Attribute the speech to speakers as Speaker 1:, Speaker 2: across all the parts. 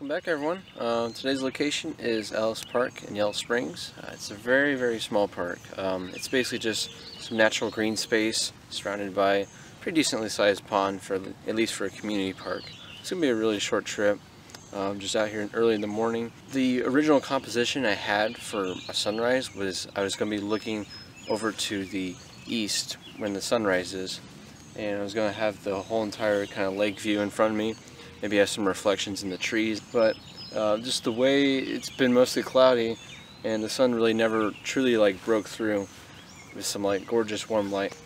Speaker 1: Welcome back, everyone. Today's location is Ellis Park in Yellow Springs. It's a very, very small park. It's basically just some natural green space surrounded by a pretty decently sized pond, at least for a community park. It's going to be a really short trip. Just out here early in the morning. The original composition I had for a sunrise was I was going to be looking over to the east when the sun rises, and I was going to have the whole entire kind of lake view in front of me. Maybe have some reflections in the trees, but just the way it's been mostly cloudy and the sun really never truly broke through with some gorgeous warm light,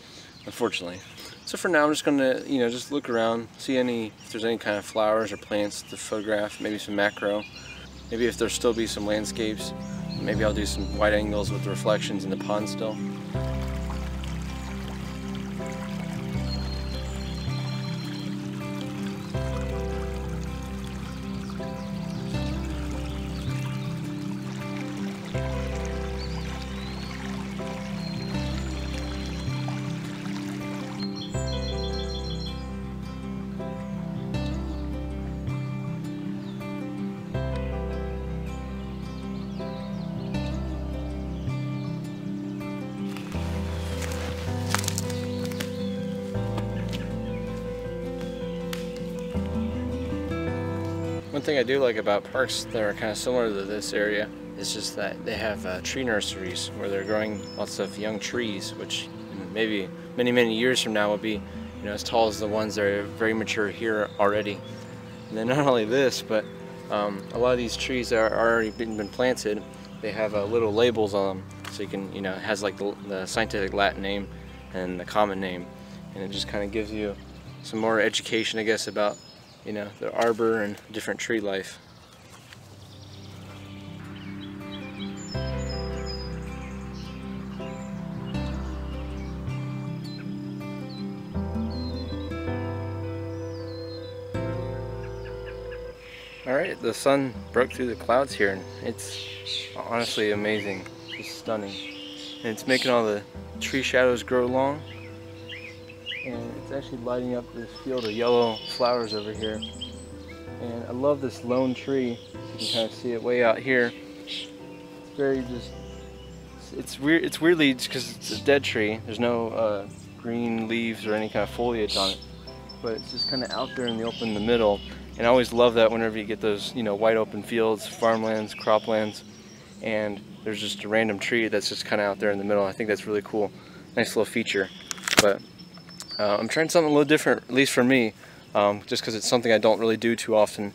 Speaker 1: unfortunately. So for now I'm just gonna just look around, see if there's any kind of flowers or plants to photograph, maybe some macro, maybe if there'll still be some landscapes, maybe I'll do some wide angles with the reflections in the pond still. One thing I do like about parks that are kind of similar to this area is just that they have tree nurseries where they're growing lots of young trees, which maybe many years from now will be as tall as the ones that are very mature here already. And then not only this, but a lot of these trees that are already been planted, they have little labels on them, so you can it has the scientific Latin name and the common name, and it just kind of gives you some more education, I guess, about the arbor and different tree life. Alright, the sun broke through the clouds here and it's honestly amazing, just stunning. And it's making all the tree shadows grow long. And it's actually lighting up this field of yellow flowers over here. And I love this lone tree. You can kind of see it way out here. It's very it's weird. It's weirdly because it's a dead tree. There's no green leaves or any kind of foliage on it, but it's just kind of out there in the open in the middle. And I always love that whenever you get those wide open fields, farmlands, croplands, and there's just a random tree that's just kind of out there in the middle. I think that's really cool. Nice little feature. But I'm trying something a little different, at least for me, just because it's something I don't really do too often.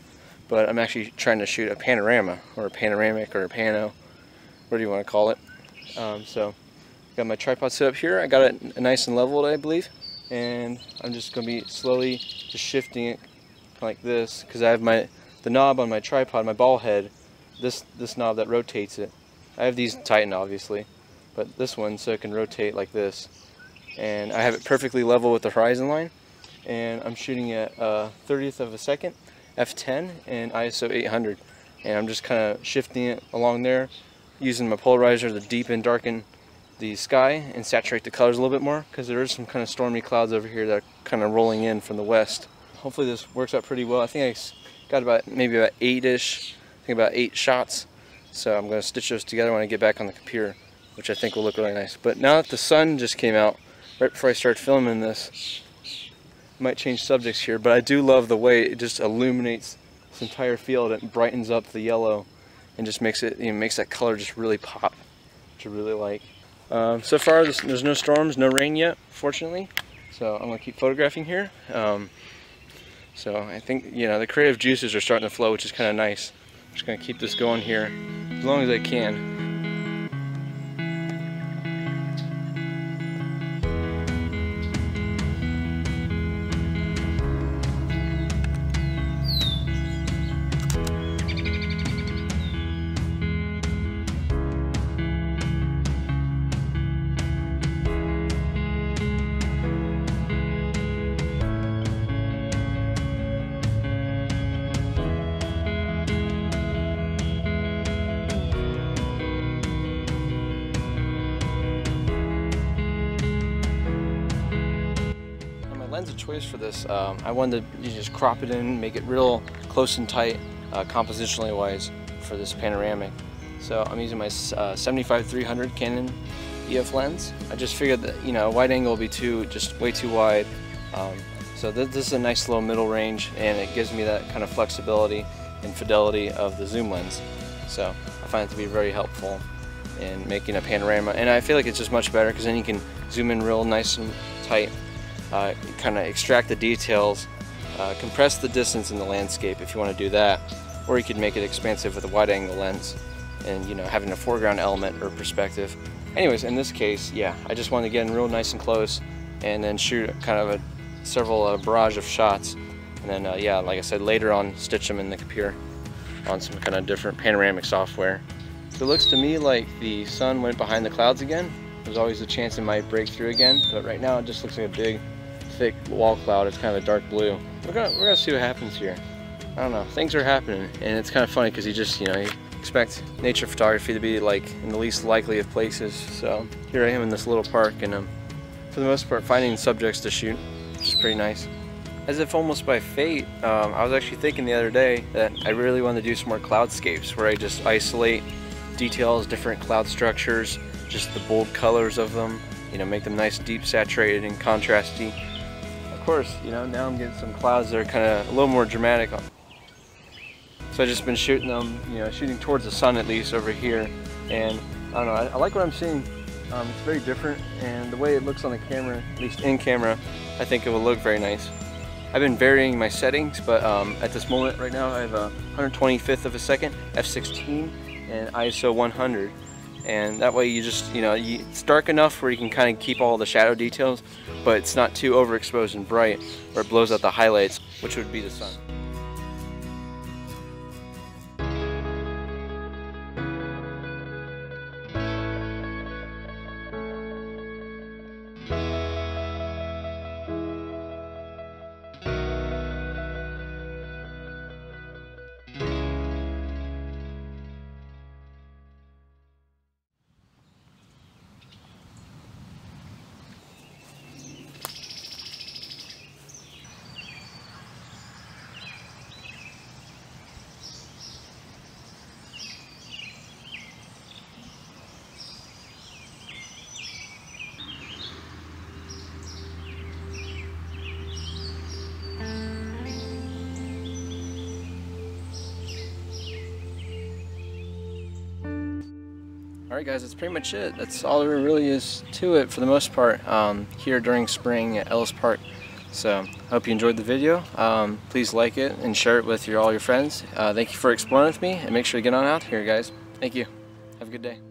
Speaker 1: But I'm actually trying to shoot a panorama, or a panoramic, or a pano, what do you want to call it. So, got my tripod set up here. I got it nice and leveled, I believe, and I'm just going to be slowly just shifting it like this, because I have the knob on my tripod, my ball head, this knob that rotates it. I have these tightened, obviously, but this one so it can rotate like this. And I have it perfectly level with the horizon line, and I'm shooting at 30th of a second, f10, and ISO 800, and I'm just kind of shifting it along there, using my polarizer to deepen, darken the sky and saturate the colors a little bit more, because there is some kind of stormy clouds over here that are kind of rolling in from the west. Hopefully this works out pretty well. I think I got maybe about 8-ish, I think about 8 shots, so I'm going to stitch those together when I get back on the computer, which I think will look really nice. But now that the sun just came out, right before I start filming this, I might change subjects here, but I do love the way it just illuminates this entire field. It brightens up the yellow and just makes it, makes that color just really pop, which I really like. So far, there's no storms, no rain yet, fortunately. So I'm gonna keep photographing here. So I think the creative juices are starting to flow, which is kind of nice. I'm just gonna keep this going here as long as I can. lens of choice for this, I wanted to just crop it in, make it real close and tight, compositionally wise for this panoramic. So I'm using my 75-300 Canon EF lens. I just figured that, you know, a wide angle will be just way too wide. So this is a nice little middle range, and it gives me that kind of flexibility and fidelity of the zoom lens. So I find it to be very helpful in making a panorama, and I feel like it's just much better because then you can zoom in real nice and tight, kind of extract the details, compress the distance in the landscape if you want to do that, or you could make it expansive with a wide angle lens and, you know, having a foreground element or perspective. Anyways, in this case, yeah, I just wanted to get in real nice and close and then shoot kind of several barrage of shots, and then yeah, like I said, later on stitch them in the computer on some kind of different panoramic software. So it looks to me like the sun went behind the clouds again. There's always a chance it might break through again, but right now it just looks like a big thick wall cloud. It's kind of a dark blue. We're gonna see what happens here. I don't know, things are happening, and it's kind of funny because you expect nature photography to be like in the least likely of places. So here I am in this little park, and for the most part finding subjects to shoot, which is pretty nice. As if almost by fate, I was actually thinking the other day that I really want to do some more cloudscapes where I just isolate details, different cloud structures, just the bold colors of them, you know, make them nice, deep, saturated, and contrasty. Of course, you know, now I'm getting some clouds that are kind of a little more dramatic. So I've just been shooting them, you know, shooting towards the sun at least over here, and I don't know, I like what I'm seeing. It's very different, and the way it looks on the camera, at least in camera, I think it will look very nice. I've been varying my settings, but at this moment right now I have a 125th of a second, f/16, and ISO 100. And that way you just, you know, it's dark enough where you can kind of keep all the shadow details, but it's not too overexposed and bright, or it blows out the highlights, which would be the sun. Alright guys, that's pretty much it. That's all there really is to it for the most part here during spring at Ellis Park. So I hope you enjoyed the video. Please like it and share it with all your friends. Thank you for exploring with me, and make sure to get on out here, guys. Thank you. Have a good day.